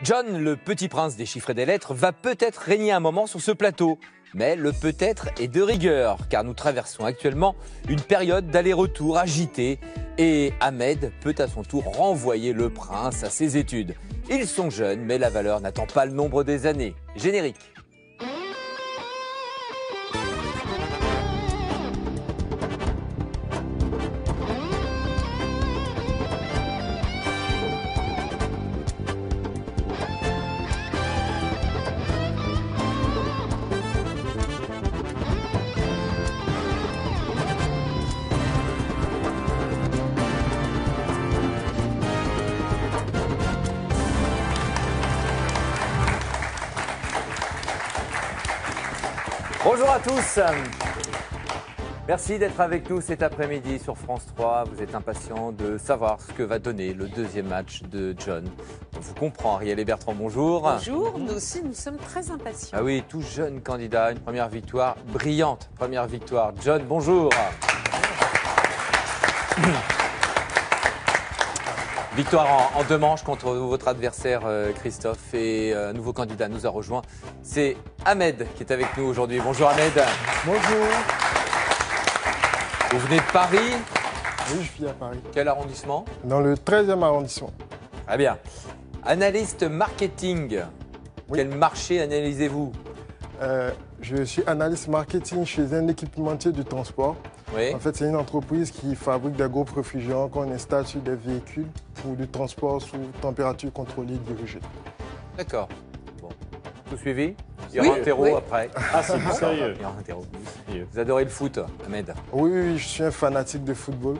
John, le petit prince des chiffres et des lettres, va peut-être régner un moment sur ce plateau. Mais le peut-être est de rigueur, car nous traversons actuellement une période d'aller-retour agitée et Ahmed peut à son tour renvoyer le prince à ses études. Ils sont jeunes, mais la valeur n'attend pas le nombre des années. Générique. Bonjour à tous. Merci d'être avec nous cet après-midi sur France 3. Vous êtes impatients de savoir ce que va donner le deuxième match de John. On vous comprend, Ariel et Bertrand, bonjour. Bonjour, nous aussi nous sommes très impatients. Ah oui, tout jeune candidat, une première victoire brillante, première victoire. John, bonjour. Victoire en deux manches contre votre adversaire Christophe et un nouveau candidat nous a rejoint. C'est Ahmed qui est avec nous aujourd'hui. Bonjour Ahmed. Bonjour. Vous venez de Paris. Oui, je vis à Paris. Quel arrondissement? Dans le 13e arrondissement. Très bien. Analyste marketing. Oui. Quel marché analysez-vous? Je suis analyste marketing chez un équipementier du transport. Oui. En fait, c'est une entreprise qui fabrique des groupes réfrigérants qu'on installe sur des véhicules pour du transport sous température contrôlée dirigée. D'accord. Bon. Tout suivi? Il y aura un terreau oui. après. Ah, c'est du sérieux. Il y aura un terreau. Vous adorez le foot, Ahmed? Oui, oui, je suis un fanatique de football.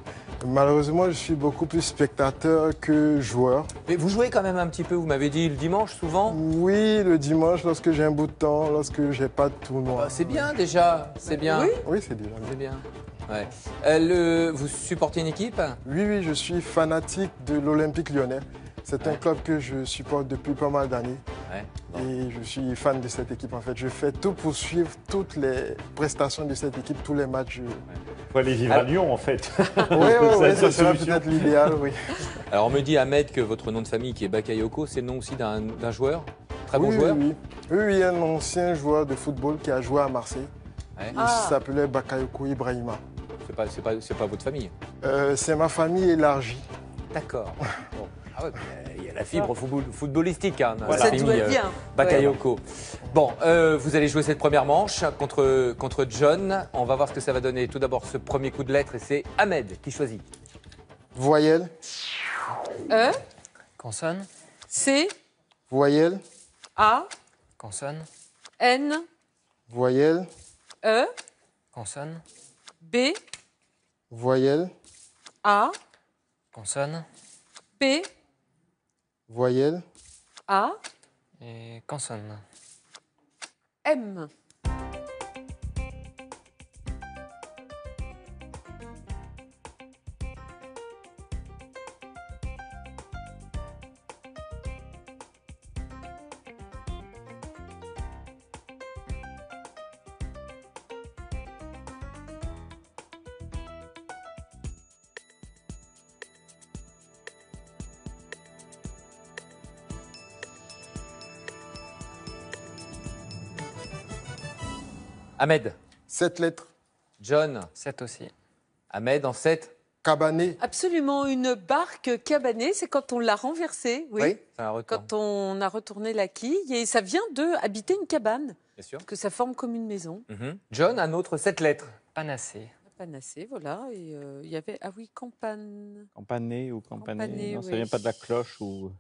Malheureusement, je suis beaucoup plus spectateur que joueur. Mais vous jouez quand même un petit peu, vous m'avez dit, le dimanche souvent? Oui, le dimanche, lorsque j'ai un bout de temps, lorsque j'ai pas de tournoi. C'est bien déjà, c'est bien. Oui. Oui, c'est déjà bien. C'est bien. Ouais. Vous supportez une équipe? Oui, oui, je suis fanatique de l'Olympique lyonnais. C'est un Ouais. club que je supporte depuis pas mal d'années. Ouais. Bon. Et je suis fan de cette équipe en fait. Je fais tout pour suivre toutes les prestations de cette équipe, tous les matchs. Faut aller vivre à Lyon, en fait. Oui, C'est ça la serait solution. peut-être l'idéal, oui. Alors on me dit Ahmed que votre nom de famille qui est Bakayoko, c'est le nom aussi d'un joueur? Très bon Oui, joueur? oui, oui. Oui, un ancien joueur de football qui a joué à Marseille. Ouais. Il s'appelait Bakayoko Ibrahima. C'est pas votre famille? C'est ma famille élargie. D'accord. Bon. Ah ouais, il y a la fibre footballistique hein, dans Voilà. la Ça famille doit bien. Bakayoko. Bon, vous allez jouer cette première manche contre John. On va voir ce que ça va donner. Tout d'abord, ce premier coup de lettre, et c'est Ahmed qui choisit. Voyelle, E, Consonne, C, voyelle, A, consonne, N, voyelle, E, consonne, B, voyelle, A, consonne P, voyelle, A, et consonne. M. Ahmed, 7 lettres, John, 7 aussi. Ahmed en 7. cabané. Absolument, une barque cabanée, c'est quand on l'a renversée, oui. C'est un retour. Quand on a retourné la quille, et ça vient de habiter une cabane, Bien sûr. parce que ça forme comme une maison. John, un autre 7 lettres. Panacée. Panacée, voilà. Et il y avait, ah oui, campagne. Campané ou campané, Campané, non, ça oui. vient pas de la cloche ou...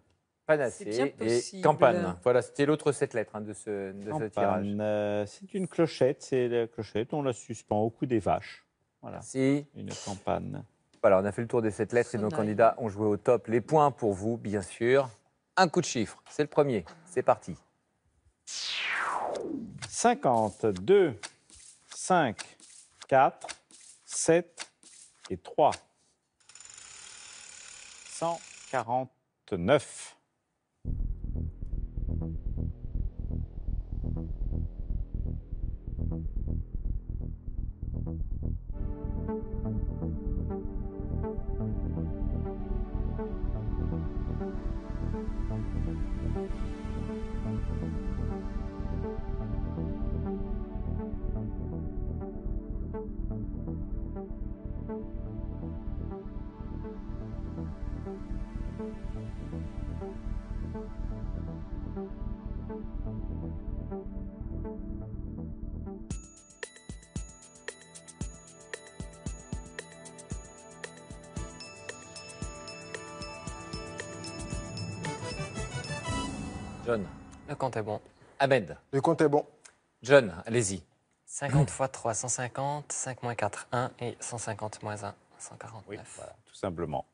Panacée C'est bien et possible. campane. Voilà, c'était l'autre 7 lettres de ce tirage. Campane. C'est une clochette, c'est la clochette, on la suspend au cou des vaches. Voilà, Si. une campane. Voilà, on a fait le tour des 7 lettres et nos Sonnaille. candidats ont joué au top. Les points pour vous, bien sûr. Un coup de chiffre, c'est le premier. C'est parti. 52, 5, 4, 7 et 3. 149. John. Le compte est bon. Ahmed. Le compte est bon. John, allez-y. 50 x 3, 150. 5 moins 4, 1. Et 150 moins 1, 149. Oui, voilà, tout simplement.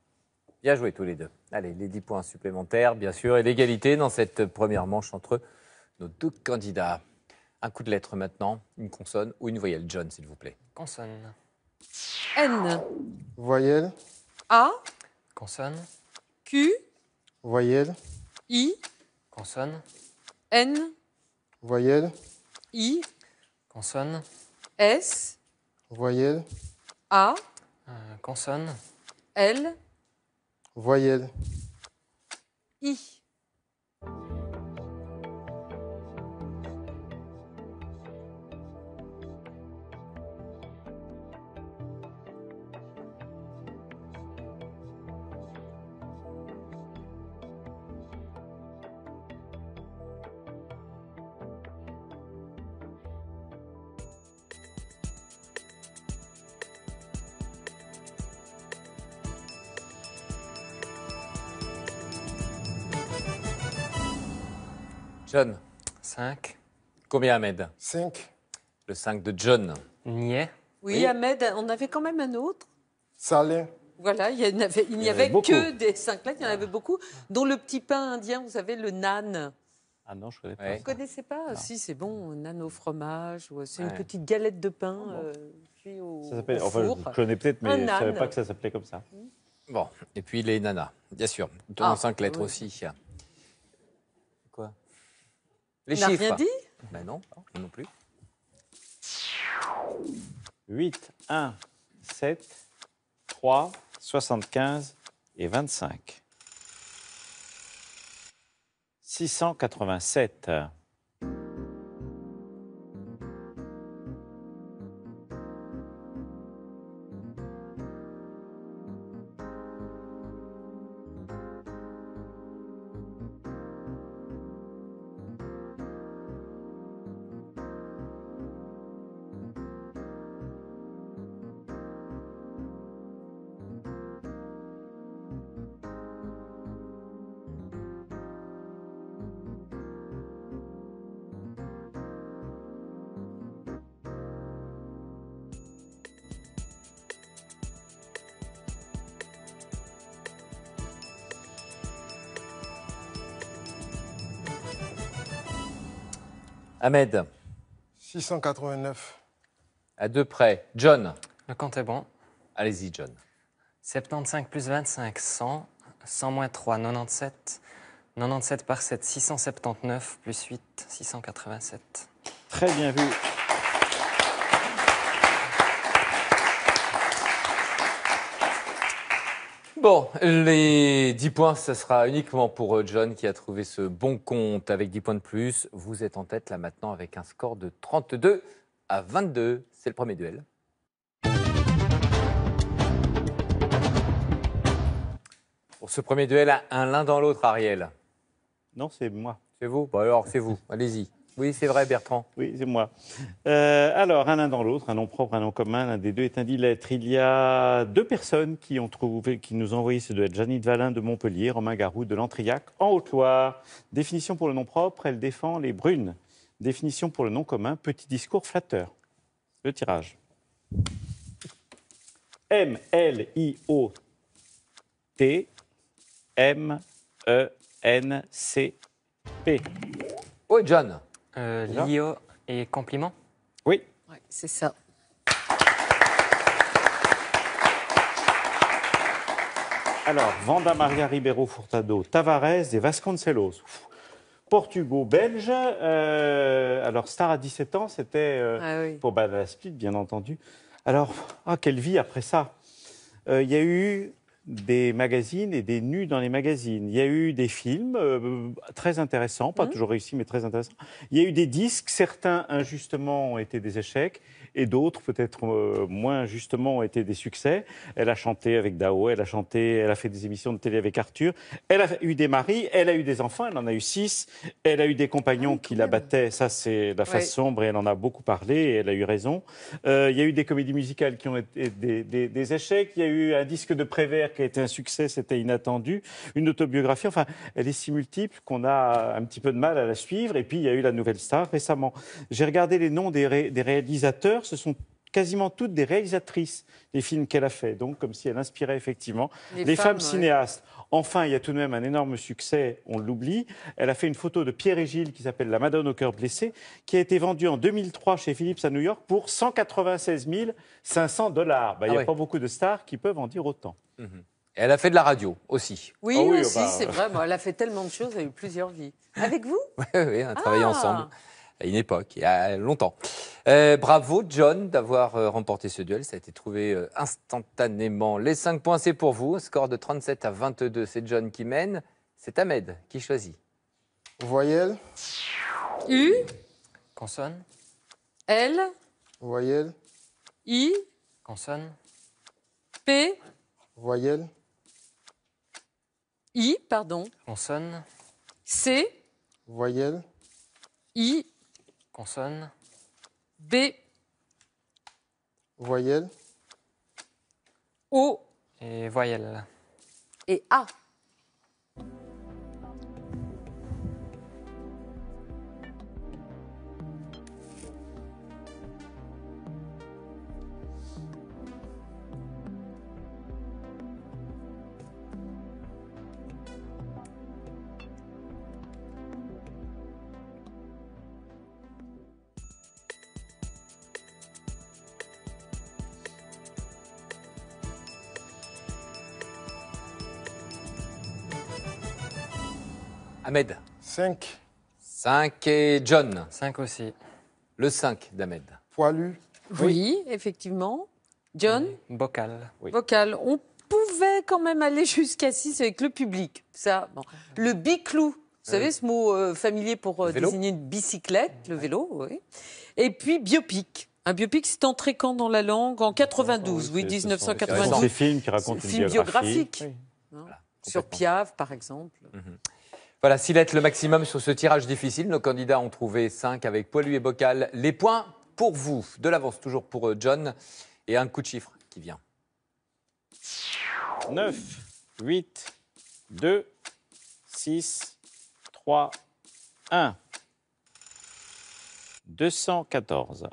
Bien joué tous les deux. Allez, les 10 points supplémentaires, bien sûr, et l'égalité dans cette première manche entre nos deux candidats. Un coup de lettre maintenant, une consonne ou une voyelle. John, s'il vous plaît. Consonne. N, Voyelle, A, Consonne. Q, voyelle, I, Consonne. N, voyelle, I, Consonne. S, voyelle, A, Consonne. L, voyelle. I. John. 5. Combien, Ahmed? 5, Le 5 de John. Niais. Oui, Oui. Ahmed, on avait quand même un autre. salin, Voilà, il n'y avait avait beaucoup. que des 5 lettres, il y en avait beaucoup, dont le petit pain indien, vous savez, le nan. Ah non, je ne connais pas. Ouais. Vous ne connaissez pas? Si, c'est bon, nan au fromage, ou c'est une Ouais. petite galette de pain cuit au, Ça s'appelle, au enfin, four. je connais peut-être, mais Un je ne savais âne. pas que ça s'appelait comme ça. Bon, et puis les nanas, bien sûr. Dans Ah, 5 lettres oui. aussi. Quoi? Les Il n'a chiffres. rien dit? Ben non, non plus. 8, 1, 7, 3, 75 et 25. 687. Ahmed, 689, à deux près. John. Le compte est bon. Allez-y, John. 75 plus 25, 100. 100 moins 3, 97. 97 par 7, 679. Plus 8, 687. Très bien vu. Bon, les 10 points, ce sera uniquement pour John qui a trouvé ce bon compte avec 10 points de plus. Vous êtes en tête là maintenant avec un score de 32 à 22. C'est le premier duel. Pour ce premier duel, un l'un dans l'autre, Ariel. Non, c'est moi. C'est vous? Bon alors, c'est vous. Allez-y. Oui, c'est vrai, Bertrand. Oui, c'est moi. Alors, un l'un dans l'autre, un nom propre, un nom commun, l'un des deux est un 10 lettres. Il y a deux personnes qui nous ont envoyé ce duel. Janine Valin de Montpellier, Romain Garou de Lantrillac, en Haute-Loire. Définition pour le nom propre, elle défend les brunes. Définition pour le nom commun, petit discours flatteur. Le tirage. M-L-I-O-T M-E-N-C-P. Oui, John. Lio et compliment. Oui. Ouais, c'est ça. Alors, Vanda Maria Ribeiro Furtado, Tavares et Vasconcelos. Portugo-belge. Alors, Star à 17 ans, c'était Ah oui. pour la Split, bien entendu. Alors, quelle vie après ça. Il y a eu des magazines et des nus dans les magazines. Il y a eu des films très intéressants, pas toujours réussis, mais très intéressants. Il y a eu des disques, certains injustement ont été des échecs. et d'autres, peut-être moins justement, ont été des succès. Elle a chanté avec Dao, elle a fait des émissions de télé avec Arthur. Elle a eu des maris, elle a eu des enfants, elle en a eu 6. Elle a eu des compagnons qui la battaient, ça c'est la face sombre et elle en a beaucoup parlé et elle a eu raison. Il y a eu des comédies musicales qui ont été des échecs, il y a eu un disque de Prévert qui a été un succès, c'était inattendu, une autobiographie, enfin elle est si multiple qu'on a un petit peu de mal à la suivre et puis il y a eu la Nouvelle Star récemment. J'ai regardé les noms des réalisateurs, ce sont quasiment toutes des réalisatrices des films qu'elle a fait, donc comme si elle inspirait effectivement les femmes cinéastes. Enfin, il y a tout de même un énorme succès, on l'oublie. Elle a fait une photo de Pierre et Gilles qui s'appelle La Madone au cœur blessé, qui a été vendue en 2003 chez Philips à New York pour 196 500 $. Il n'y a pas beaucoup de stars qui peuvent en dire autant. Et elle a fait de la radio aussi. Oui, aussi, c'est vrai. Elle a fait tellement de choses, elle a eu plusieurs vies. Avec vous? Oui, on a travaillé ensemble à une époque, il y a longtemps. Bravo, John, d'avoir remporté ce duel. Ça a été trouvé instantanément. Les 5 points, c'est pour vous. Score de 37 à 22, c'est John qui mène. C'est Ahmed qui choisit. Voyelle. U. Consonne. L. Voyelle. I. Consonne. P. Voyelle. I, pardon. Consonne. C. Voyelle. I. Consonne. B. Voyelle. O. Et voyelle. Et A. Ahmed. 5. 5 et John. 5 aussi. Le 5 d'Ahmed. Poilu. Oui, effectivement. John. Bocal. Vocal. On pouvait quand même aller jusqu'à 6 avec le public. Ça, bon. Le biclou. Vous savez, ce mot familier pour désigner une bicyclette, le vélo, oui. Et puis biopic. Un biopic, c'est entré quand dans la langue? En 92, oui, 1992. Ce sont ces films qui racontent une film biographie. biographique. Sur Piaf, par exemple. Voilà, s'il est le maximum sur ce tirage difficile, nos candidats ont trouvé 5 avec Poilu et Bocal. Les points pour vous. De l'avance toujours pour John. Et un coup de chiffre qui vient. 9, 8, 2, 6, 3, 1. 214.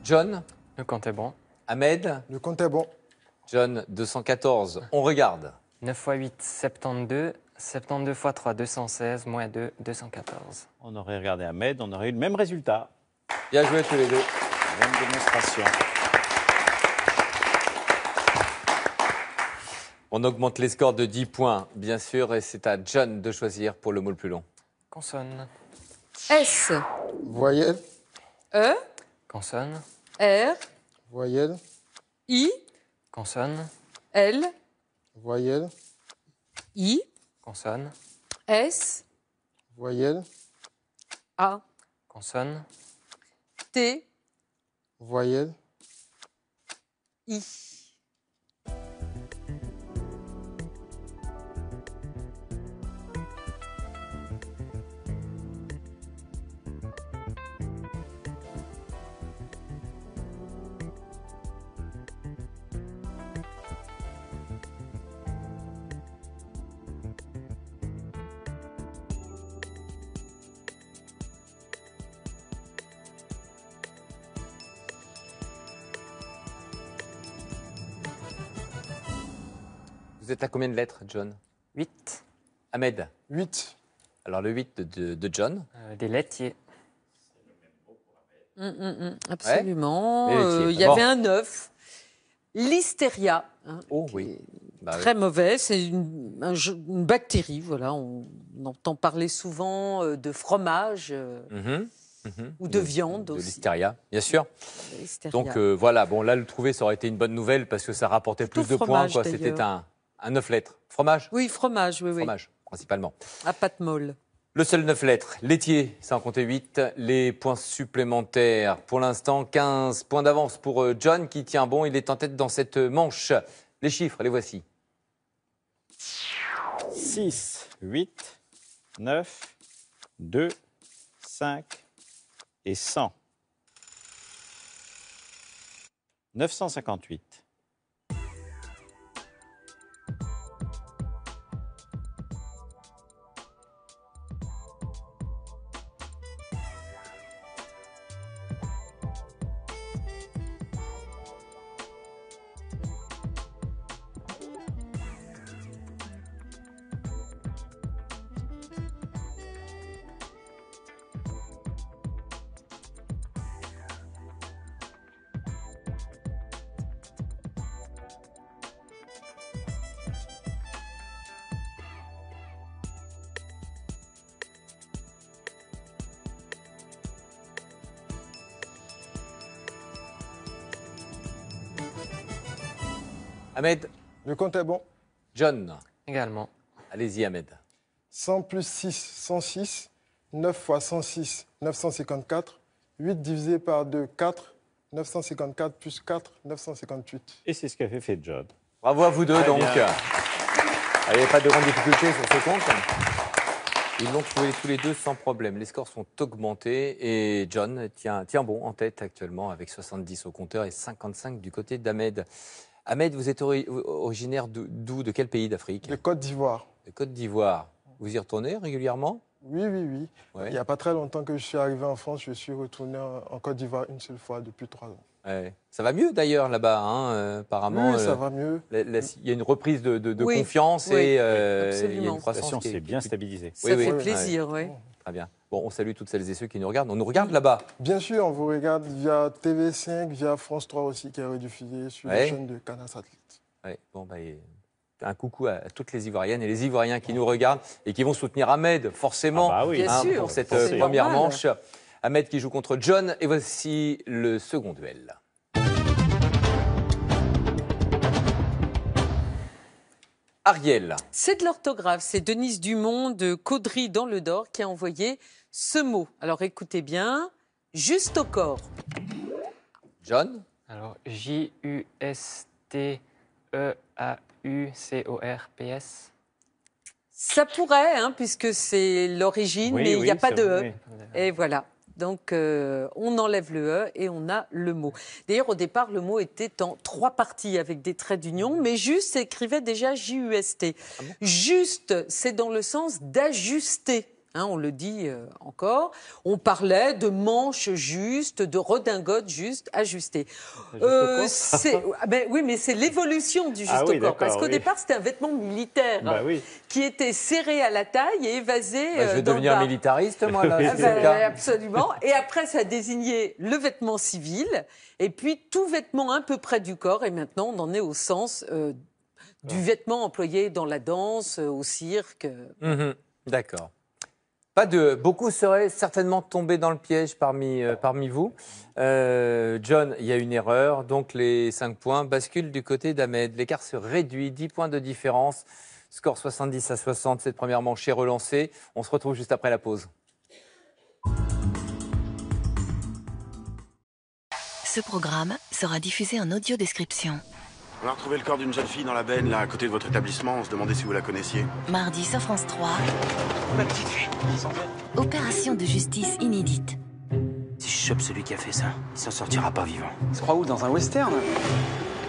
John. Le compte est bon. Ahmed. Le compte est bon. John, 214. On regarde. 9 x 8, 72. 72 x 3, 216. Moins 2, 214. On aurait regardé Ahmed, on aurait eu le même résultat. Bien joué tous les deux. Même démonstration. On augmente les scores de 10 points, bien sûr, et c'est à John de choisir pour le mot le plus long. Consonne. S. Voyelle. E. Consonne. R. Voyelle. I. Consonne. L. Voyelle. I. Consonne. S. Voyelle. A. Consonne. T. Voyelle. I. Vous êtes à combien de lettres, John? 8. Ahmed? 8. Alors le 8 de John. Des laitiers. Absolument. Ouais. Il y avait un 9. Listeria. Hein, Oh oui. Bah, très mauvais. C'est une bactérie. Voilà. On entend parler souvent de fromage ou de viande de aussi. Listeria, bien sûr. Listeria. Donc voilà, bon là le trouver ça aurait été une bonne nouvelle parce que ça rapportait Plutôt plus de fromage, points. C'était d'ailleurs. un 9 lettres. Fromage? Oui, fromage, oui. Fromage, principalement. À pâte molle. Le seul 9 lettres, laitier, ça en comptait 8. Les points supplémentaires, pour l'instant, 15 points d'avance pour John qui tient bon. Il est en tête dans cette manche. Les chiffres, les voici. 6, 8, 9, 2, 5 et 100. 958. Ahmed, Le compte est bon. John, Également. allez-y Ahmed. 100 plus 6, 106. 9 fois 106, 954. 8 divisé par 2, 4. 954 plus 4, 958. Et c'est ce qu'avait fait John. Bravo à vous deux, Très donc. bien. Il n'y avait pas de grande difficulté sur ce compte. Ils l'ont trouvé tous les deux sans problème. Les scores sont augmentés et John tient bon en tête actuellement avec 70 au compteur et 55 du côté d'Ahmed. Ahmed, vous êtes originaire d'où? De quel pays d'Afrique? De Côte d'Ivoire. De Côte d'Ivoire. Vous y retournez régulièrement? Oui. Ouais. Il n'y a pas très longtemps que je suis arrivé en France. Je suis retourné en Côte d'Ivoire une seule fois depuis 3 ans. Ouais. Ça va mieux d'ailleurs là-bas, hein, apparemment. Oui, ça va mieux. Il y a une reprise de Oui, confiance oui, et il y absolument. a une La croissance situation qui s'est est bien stabilisée. Ça Oui, fait oui. plaisir, oui. Très bien. Bon, on salue toutes celles et ceux qui nous regardent. On nous regarde là-bas. Bien sûr, on vous regarde via TV5, via France 3 aussi, qui est rediffusé sur la chaîne de Canal Satellite. Ouais. Bon, un coucou à toutes les Ivoiriennes et les Ivoiriens qui nous regardent et qui vont soutenir Ahmed, forcément, Ah bah oui. Bien sûr, pour cette c'est première normal. manche. Ahmed qui joue contre John. Et voici le second duel. Ariel. C'est de l'orthographe. C'est Denise Dumont de Caudry dans le Dor qui a envoyé ce mot. Alors écoutez bien. Juste au corps. John. Alors, J-U-S-T-E-A-U-C-O-R-P-S. Ça pourrait, hein, puisque c'est l'origine, mais il n'y a pas de E. oui. Et voilà. Donc, on enlève le E et on a le mot. D'ailleurs, au départ, le mot était en 3 parties avec des traits d'union, mais juste s'écrivait déjà J-U-S-T. Ah bon? Juste, c'est dans le sens d'ajuster. Hein, on le dit encore. On parlait de manches justes, de redingotes justes, ajustées. Oui, mais c'est l'évolution du juste Ah oui, au corps. Parce d'accord, qu'au oui. départ, c'était un vêtement militaire Bah oui. qui était serré à la taille et évasé. Je vais dans le devenir bas. militariste, moi, là. Oui, si Ah c'est ben, le cas. absolument. Et après, ça désignait le vêtement civil. Et puis, tout vêtement un peu près du corps. Et maintenant, on en est au sens du vêtement employé dans la danse, au cirque. Mhm. D'accord. Beaucoup seraient certainement tombés dans le piège parmi vous. John, il y a une erreur, donc les 5 points basculent du côté d'Ahmed. L'écart se réduit, 10 points de différence. Score 70 à 60, cette première manche est relancée. On se retrouve juste après la pause. Ce programme sera diffusé en audio description. On a retrouvé le corps d'une jeune fille dans la benne, là, à côté de votre établissement. On se demandait si vous la connaissiez. Mardi sur France 3. Ma petite fille, Opération de justice inédite. Si je chope celui qui a fait ça, il s'en sortira pas vivant. Il se croit où, dans un western?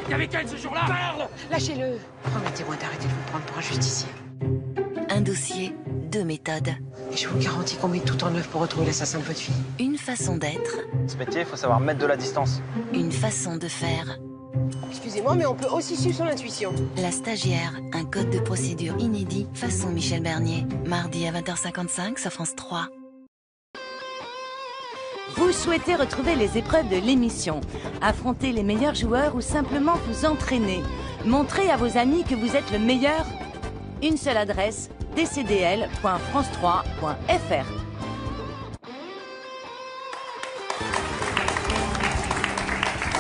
Il y avait qu'elle ce jour-là. Parle. Lâchez-le. Promettez-moi d'arrêter de vous prendre pour un justicier. Un dossier, 2 méthodes. Et je vous garantis qu'on met tout en œuvre pour retrouver l'assassin de votre fille. Une façon d'être, Ce métier, il faut savoir mettre de la distance. une façon de faire. Excusez-moi, mais on peut aussi suivre son intuition. La stagiaire, un code de procédure inédit façon Michel Bernier. Mardi à 20h55 sur France 3. Vous souhaitez retrouver les épreuves de l'émission, affronter les meilleurs joueurs ou simplement vous entraîner, montrer à vos amis que vous êtes le meilleur? Une seule adresse, tcdl.france3.fr.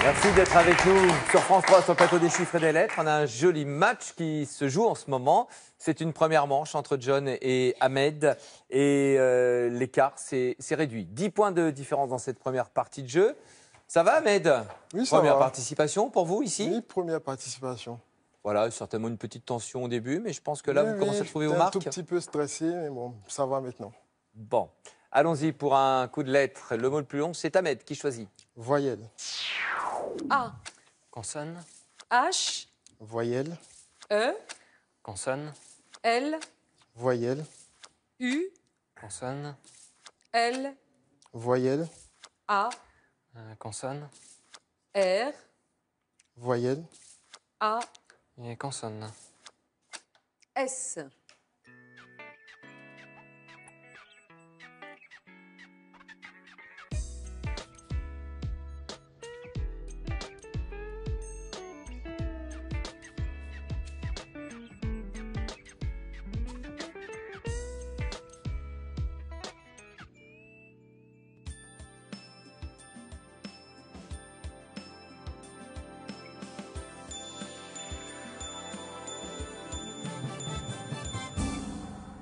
Merci d'être avec nous sur France 3 sur le plateau des chiffres et des lettres. On a un joli match qui se joue en ce moment. C'est une première manche entre John et Ahmed et l'écart s'est réduit. 10 points de différence dans cette première partie de jeu. Ça va Ahmed? Oui, ça Première va. participation pour vous ici? Oui, première participation. Voilà, certainement une petite tension au début, mais je pense que là, Oui, vous commencez à trouver vos j'étais marques. un tout petit peu stressé, mais bon, ça va maintenant. Bon, allons-y pour un coup de lettres. Le mot le plus long, c'est Ahmed qui choisit. Voyelle. A, Consonne. H, Voyelle. E, Consonne. L, Voyelle. U, Consonne. L, Voyelle. A, Consonne. R, Voyelle. Ah. A, Et consonne. S.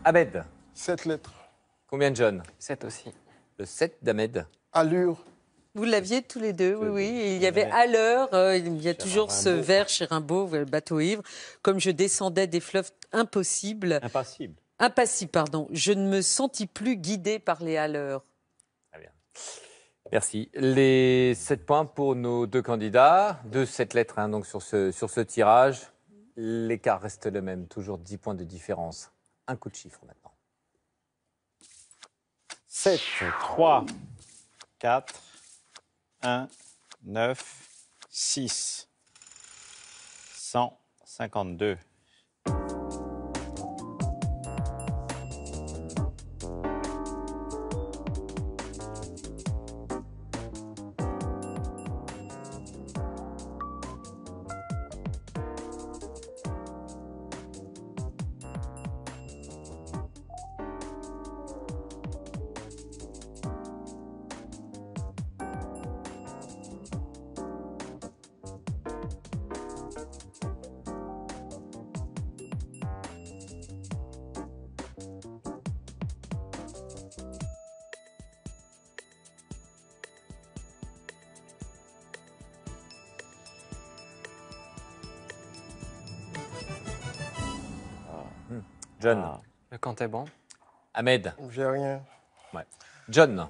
Ahmed, 7 lettres. combien de John? 7 aussi. Le 7 d'Ahmed. Allure. Vous l'aviez tous les deux, oui, oui. Et il y avait Ouais. à l'heure, il y a toujours ce Rimbaud. vers chez Rimbaud, le bateau ivre. Comme je descendais des fleuves impossibles, Impassible. impassibles, pardon, je ne me sentis plus guidée par les haleurs. Très bien. Merci. Les 7 points pour nos deux candidats. 7 lettres donc sur ce tirage. L'écart reste le même, toujours 10 points de différence. Un coup de chiffre maintenant. 7, 3, 4, 1, 9, 6, 152. John. Ah. Le compte est bon. Ahmed. J'ai rien. Ouais. John.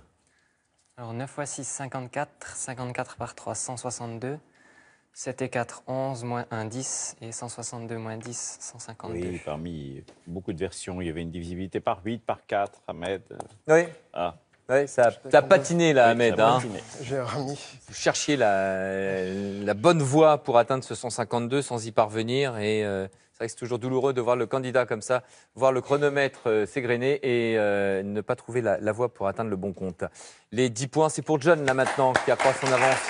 Alors 9 x 6, 54. 54 par 3, 162. 7 et 4, 11, moins 1, 10. Et 162 moins 10, 152. Oui, parmi beaucoup de versions, il y avait une divisibilité par 8, par 4, Ahmed. Oui. Ah. Ouais, ça a patiné là, Ahmed. Ça a hein. patiné. J'ai remis. Vous cherchiez la bonne voie pour atteindre ce 152 sans y parvenir. Et c'est vrai que c'est toujours douloureux de voir le candidat comme ça, voir le chronomètre s'égrener et ne pas trouver la voie pour atteindre le bon compte. Les 10 points, c'est pour John là maintenant qui accroît son avance.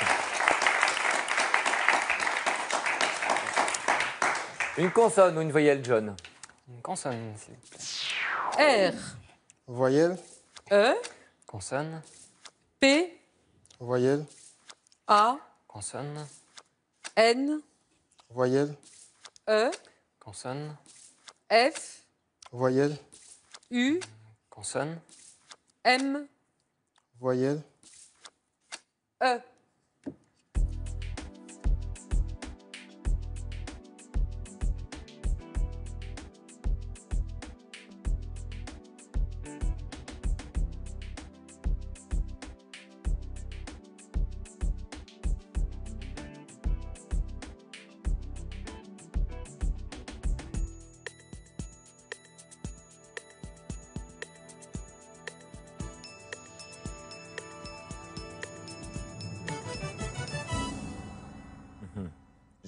Une consonne ou une voyelle, John? Une consonne, s'il vous plaît. R, Voyelle. E, Consonne. P, Voyelle. A, Consonne. N, Voyelle. E, Consonne. F, Voyelle. U, Consonne. M, Voyelle. E.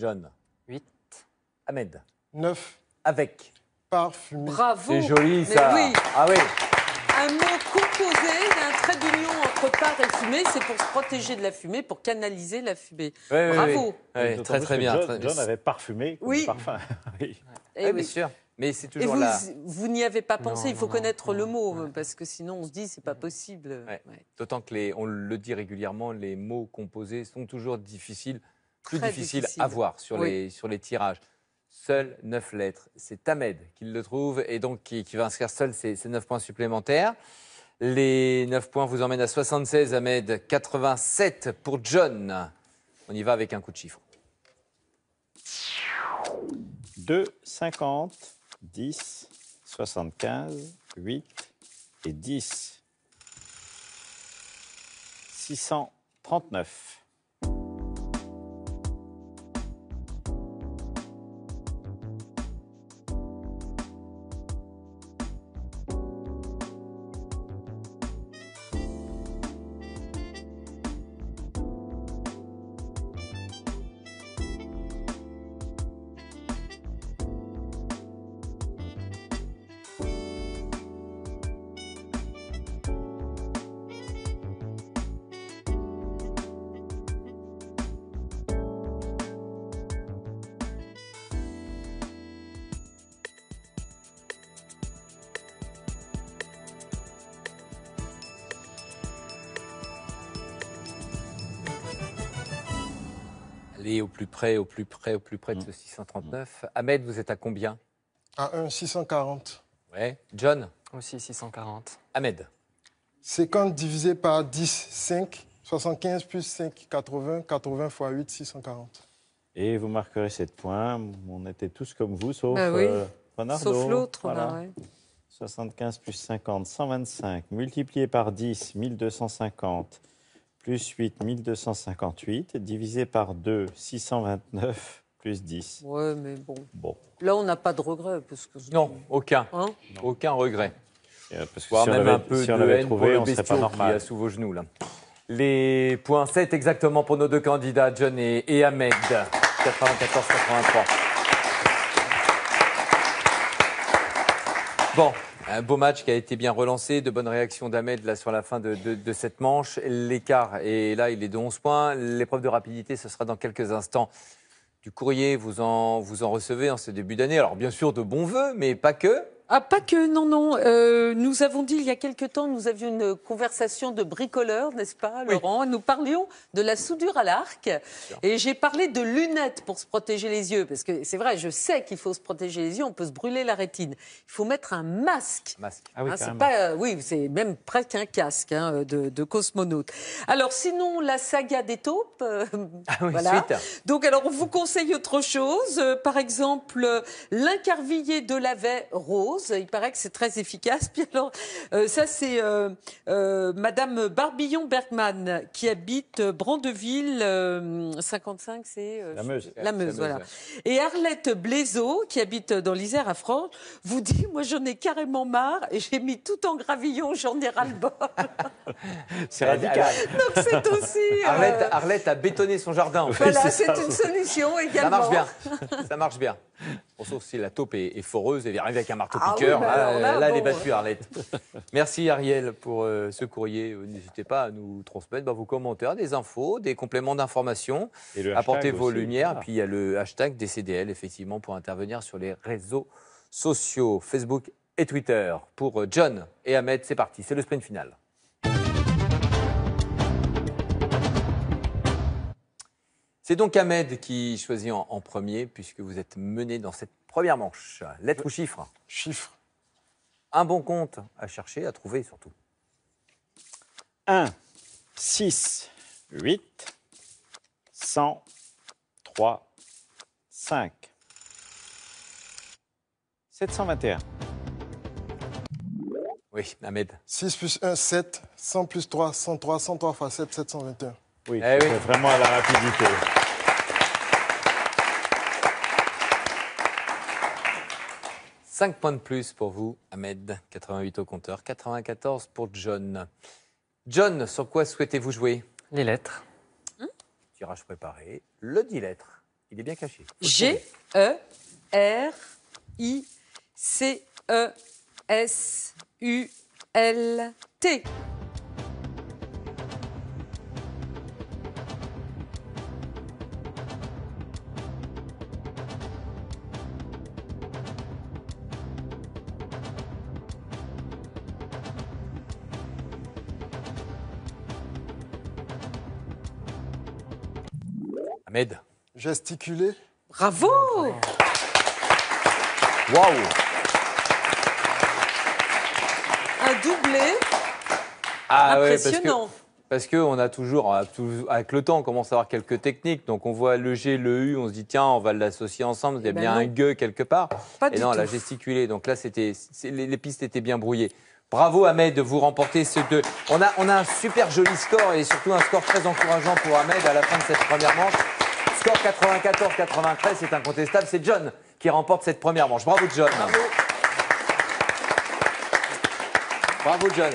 John. 8. Ahmed. 9. Avec. Parfumé. Bravo. C'est joli, ça. Mais oui. Ah oui. Un mot composé, il y a un trait d'union entre part et fumée, c'est pour se protéger de la fumée, pour canaliser la fumée. Oui, Bravo. Oui, très très bien. John avait parfumé comme Oui. parfum. Oui. Eh Bien sûr. Mais c'est Et toujours vous, là. vous n'y avez pas pensé, Non, il faut non, connaître non, le mot, ouais. parce que sinon on se dit c'est pas possible. Ouais. Ouais. D'autant que on le dit régulièrement, les mots composés sont toujours difficiles, plus Très difficiles difficile. à voir sur, Oui. sur les tirages. Seules 9 lettres. C'est Ahmed qui le trouve et donc qui va inscrire seul ces 9 points supplémentaires. Les 9 points vous emmènent à 76, Ahmed, 87 pour John. On y va avec un coup de chiffre. 2, 50, 10, 75, 8 et 10. 639. Allez, au plus près de ce 639. Ahmed, vous êtes à combien? À 1, 640. Ouais. John? Aussi 640. Ahmed? 50 divisé par 10, 5. 75 plus 5, 80. 80 fois 8, 640. Et vous marquerez 7 points. On était tous comme vous, sauf Bah oui. Renardo. Sauf l'autre, Voilà. là, ouais. 75 plus 50, 125. Multiplié par 10, 1250. Plus 8, 1258. Divisé par 2, 629. Plus 10. Ouais, mais bon. Bon. Là, on n'a pas de regret. Parce que... Non, aucun. Hein? Aucun regret. Parce que Voire si on même avait, un peu si on de avait haine trouvé, pour le on ne serait pas bestiau qui normal. est sous vos genoux, là. Les points 7 exactement pour nos deux candidats, John et Ahmed. 94-83. Bon, un beau match qui a été bien relancé, de bonnes réactions d'Ahmed là sur la fin de cette manche. L'écart, et là, il est de 11 points. L'épreuve de rapidité, ce sera dans quelques instants. Du courrier, vous en recevez en ce début d'année. Alors, bien sûr, de bons vœux, mais pas que. Ah, pas que, non, non. Nous avons dit il y a quelque temps, nous avions une conversation de bricoleurs, n'est-ce pas, Laurent? Nous parlions de la soudure à l'arc. Et j'ai parlé de lunettes pour se protéger les yeux. Parce que c'est vrai, je sais qu'il faut se protéger les yeux, on peut se brûler la rétine. Il faut mettre un masque. Ah oui, c'est carrément. pas, oui, c'est même presque un casque de cosmonaute. Alors, sinon, la saga des taupes. Voilà. Suite. Donc, alors, on vous conseille autre chose. Par exemple, l'incarvillé de Lavey rose. Il paraît que c'est très efficace. Puis alors, ça, c'est Madame Barbillon-Bergman qui habite Brandeville, 55, c'est... La Meuse. La Meuse, voilà. Et Arlette Blaiseau, qui habite dans l'Isère à France, vous dit, moi, j'en ai carrément marre et j'ai mis tout en gravillon, j'en ai ras-le-bol. C'est radical. Donc, c'est aussi... Arlette a bétonné son jardin. En fait. Voilà, c'est une solution également. Ça marche bien. Ça marche bien. Bon, sauf si la taupe est foreuse et arrive avec un marteau-piqueur. oui, bah là, elle est bon. battue, Arlette. Merci, Ariel, pour ce courrier. N'hésitez pas à nous transmettre vos commentaires, des infos, des compléments d'information. Et le Apportez hashtag vos aussi, lumières. voilà. Puis il y a le hashtag DCDL, effectivement, pour intervenir sur les réseaux sociaux, Facebook et Twitter. Pour John et Ahmed, c'est parti. C'est le sprint final. C'est donc Ahmed qui choisit en premier, puisque vous êtes mené dans cette première manche. Lettre ou chiffre? Chiffre. Un bon compte à chercher, à trouver surtout. 1, 6, 8, 100, 3, 5. 721. Oui, Ahmed. 6 plus 1, 7. 100 plus 3, 103. 103 fois 7, 721. Oui, Eh oui. c'est vraiment à la rapidité. 5 points de plus pour vous, Ahmed. 88 au compteur, 94 pour John. John, sur quoi souhaitez-vous jouer? Les lettres. Tirage préparé, le 10 lettres. Il est bien caché. G-E-R-I-C-E-S-U-L-T. Ahmed. Gesticuler. Bravo. Waouh. Un doublé. Ah ouais, impressionnant. parce que on a toujours, avec le temps, on commence à avoir quelques techniques. Donc on voit le G, le U, on se dit tiens, on va l'associer ensemble. Il y a bien un G quelque part. Pas et du non, tout. elle a gesticulé. Donc là, les pistes étaient bien brouillées. Bravo Ahmed, vous remportez ce 2. On a un super joli score et surtout un score très encourageant pour Ahmed à la fin de cette première manche. Score 94-93, c'est incontestable. C'est John qui remporte cette première manche. Bravo John. Bravo John.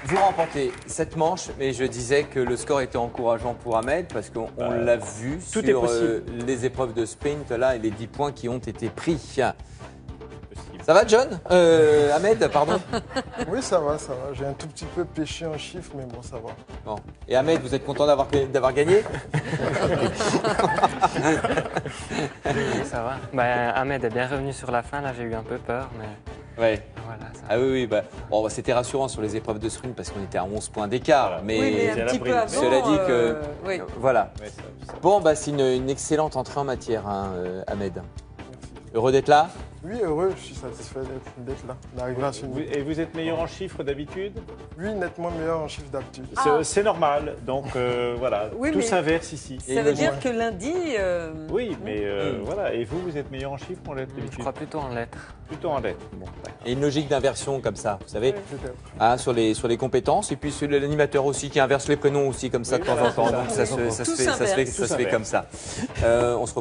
Vous remportez cette manche, mais je disais que le score était encourageant pour Ahmed parce qu'on l'a vu tout sur est possible. les épreuves de sprint là et les 10 points qui ont été pris. Ça va John Ahmed, pardon. Oui, ça va, ça va. J'ai un tout petit peu pêché en chiffres, mais bon, ça va. Bon. Et Ahmed, vous êtes content d'avoir gagné? Oui, ça va. Ben, Ahmed est bien revenu sur la fin, là j'ai eu un peu peur, mais Ouais. voilà. Ça... Ah oui, bon, c'était rassurant sur les épreuves de sprint parce qu'on était à 11 points d'écart. Mais, Oui, mais un petit peu avant. cela dit que. oui. Voilà. Ouais, ça- Bon, c'est une excellente entrée en matière, hein, Ahmed. Heureux d'être là? Oui, heureux, je suis satisfait d'être là, d'arriver à ce niveau. Et vous êtes meilleur en chiffres d'habitude? Oui, nettement meilleur en chiffre d'habitude. C'est normal, donc voilà, Oui, tout mais- s'inverse ici. Ça veut dire que lundi. Oui, mais voilà, et vous êtes meilleur en chiffres ou en lettres Je d'habitude? crois plutôt en lettres. Plutôt en lettres. Bon, d'accord. Et une logique d'inversion comme ça, vous savez, Peut-être. hein, sur les compétences. Et puis sur l'animateur aussi qui inverse les prénoms aussi comme ça Oui, de temps voilà, en temps. c'est ça. Donc ça se Tout fait, ça se fait, s'inverse. ça se fait comme ça. On se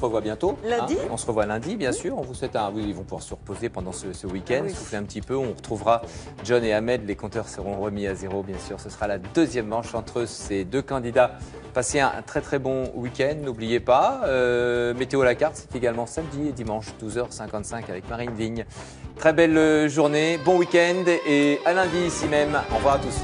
revoit bientôt. Lundi. On se revoit lundi, bien sûr. On vous souhaite oui, ils vont pouvoir se reposer pendant ce week-end, Ah oui. souffler un petit peu. On retrouvera John et Ahmed. Les compteurs seront remis à zéro, bien sûr. Ce sera la deuxième manche entre ces deux candidats. Passez un très très bon week-end. N'oubliez pas, Météo à la carte, c'est également samedi et dimanche 12h55 avec Marine Vigne. Très belle journée, bon week-end et à lundi ici même. Au revoir à tous.